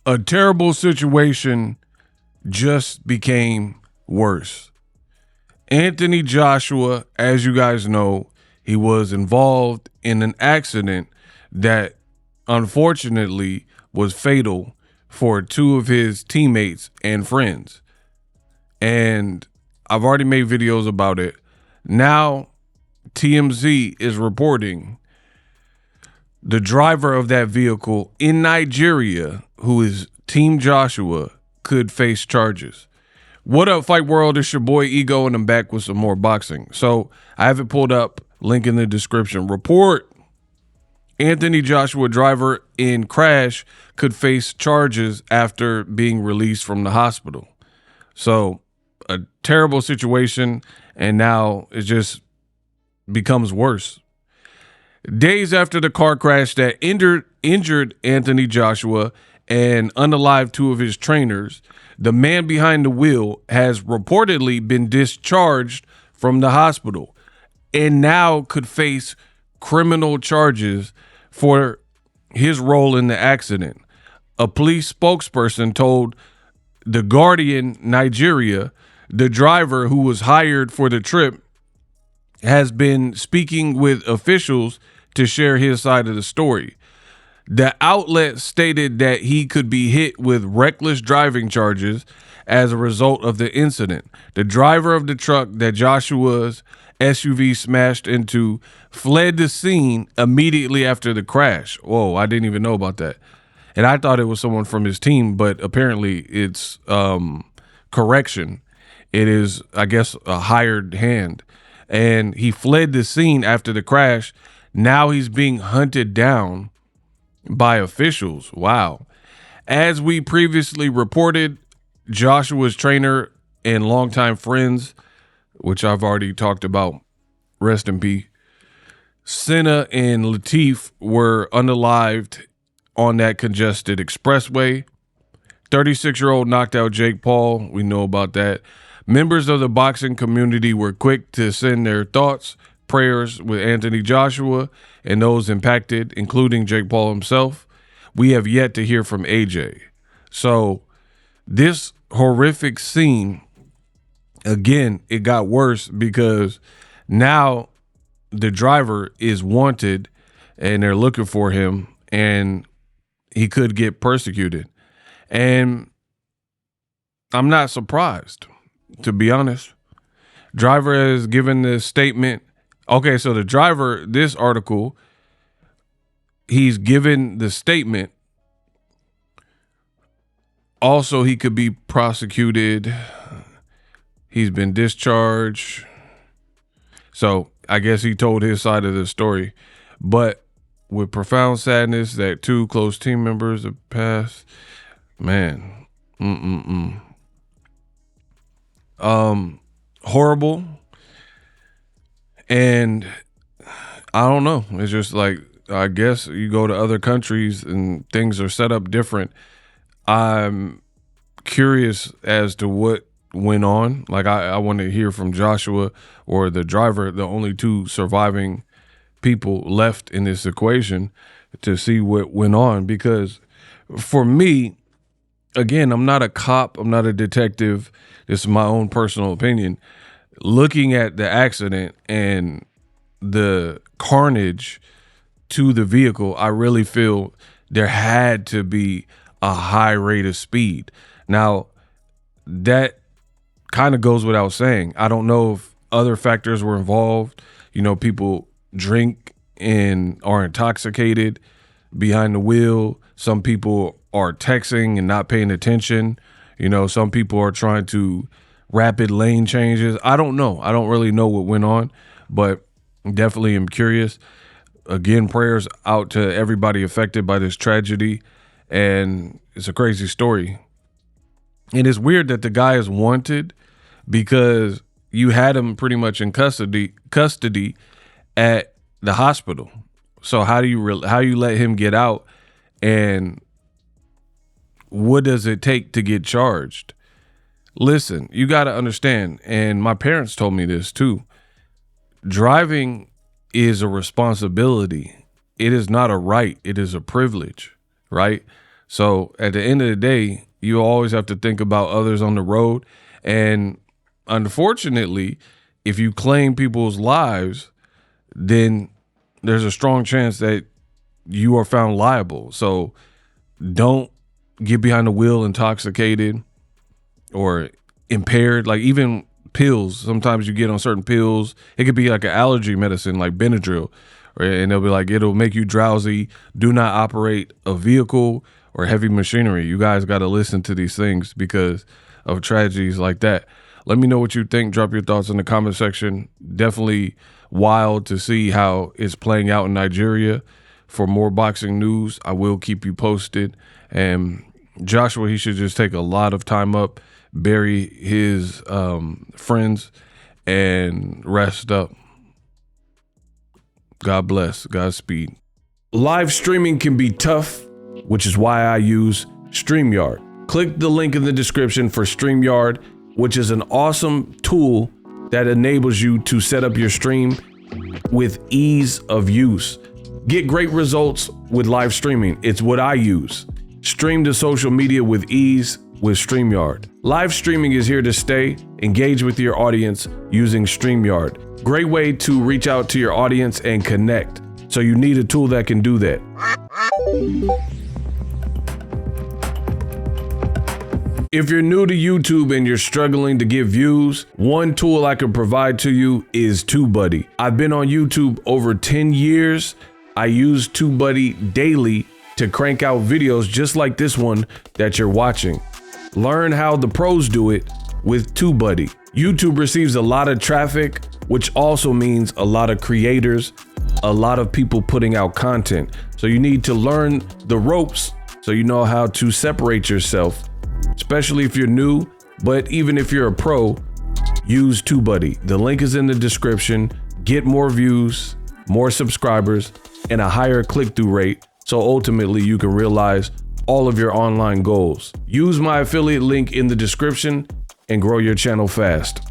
A terrible situation just became worse. Anthony Joshua, as you guys know, he was involved in an accident that unfortunately was fatal for two of his teammates and friends. And I've already made videos about it. Now, TMZ is reporting the driver of that vehicle in Nigeria, who is Team Joshua, could face charges. What up, Fight World? It's your boy Ego, and I'm back with some more boxing. So I have it pulled up, link in the description. Report: Anthony Joshua, driver in crash, could face charges after being released from the hospital. So a terrible situation, and now it just becomes worse. Days after the car crash that injured Anthony Joshua and unalived two of his trainers, the man behind the wheel has reportedly been discharged from the hospital and now could face criminal charges for his role in the accident. A police spokesperson told The Guardian Nigeria the driver, who was hired for the trip, has been speaking with officials to share his side of the story. The outlet stated that he could be hit with reckless driving charges as a result of the incident. The driver of the truck that Joshua's SUV smashed into fled the scene immediately after the crash. Whoa, I didn't even know about that. And I thought it was someone from his team, but apparently it's correction. It is, I guess, a hired hand. And he fled the scene after the crash. Now he's being hunted down by officials. Wow. As we previously reported, Joshua's trainer and longtime friends, which I've already talked about, rest in peace, Senna and Latif, were unalived on that congested expressway. 36-year-old knocked out Jake Paul. We know about that. Members of the boxing community were quick to send their thoughts, prayers with Anthony Joshua and those impacted, including Jake Paul himself. We have yet to hear from AJ. So this horrific scene, again, it got worse because now the driver is wanted and they're looking for him and he could get persecuted. And I'm not surprised, to be honest. Driver has given this statement. Okay, so the driver, this article, he's given the statement. Also, he could be prosecuted. He's been discharged. So I guess he told his side of the story. But with profound sadness that two close team members have passed, man, horrible. And I don't know. It's just like, I guess you go to other countries and things are set up different. I'm curious as to what went on. Like, I want to hear from Joshua or the driver, the only two surviving people left in this equation, to see what went on. Because for me, again, I'm not a cop. I'm not a detective. This is my own personal opinion. Looking at the accident and the carnage to the vehicle, I really feel there had to be a high rate of speed. Now, that kind of goes without saying. I don't know if other factors were involved. You know, people drink and are intoxicated behind the wheel. Some people are texting and not paying attention. You know, some people are trying to rapid lane changes. I don't know. I don't really know what went on, but definitely am curious. Again, prayers out to everybody affected by this tragedy. And it's a crazy story. And it's weird that the guy is wanted because you had him pretty much in custody at the hospital. So how do you let him get out, and what does it take to get charged? Listen, you got to understand, and my parents told me this too. Driving is a responsibility. It is not a right. It is a privilege, right? So at the end of the day, you always have to think about others on the road. And unfortunately, if you claim people's lives, then there's a strong chance that you are found liable. So don't get behind the wheel intoxicated or impaired. Like even pills, sometimes you get on certain pills. It could be like an allergy medicine like Benadryl, right? And they'll be like, it'll make you drowsy. Do not operate a vehicle or heavy machinery. You guys got to listen to these things because of tragedies like that. Let me know what you think. Drop your thoughts in the comment section. Definitely wild to see how it's playing out in Nigeria. For more boxing news, I will keep you posted. And Joshua, he should just take a lot of time up, bury his friends, and rest up. God bless. Godspeed. Live streaming can be tough, which is why I use StreamYard. Click the link in the description for StreamYard, which is an awesome tool that enables you to set up your stream with ease of use. Get great results with live streaming. It's what I use. Stream to social media with ease with StreamYard. Live streaming is here to stay. Engage with your audience using StreamYard. Great way to reach out to your audience and connect. So you need a tool that can do that. If you're new to YouTube and you're struggling to get views, one tool I can provide to you is TubeBuddy. I've been on YouTube over 10 years. I use TubeBuddy daily to crank out videos just like this one that you're watching. Learn how the pros do it with TubeBuddy. YouTube receives a lot of traffic, which also means a lot of creators, a lot of people putting out content. So you need to learn the ropes so you know how to separate yourself, especially if you're new, but even if you're a pro, use TubeBuddy. The link is in the description. Get more views, more subscribers, and a higher click-through rate, so ultimately you can realize all of your online goals. Use my affiliate link in the description and grow your channel fast.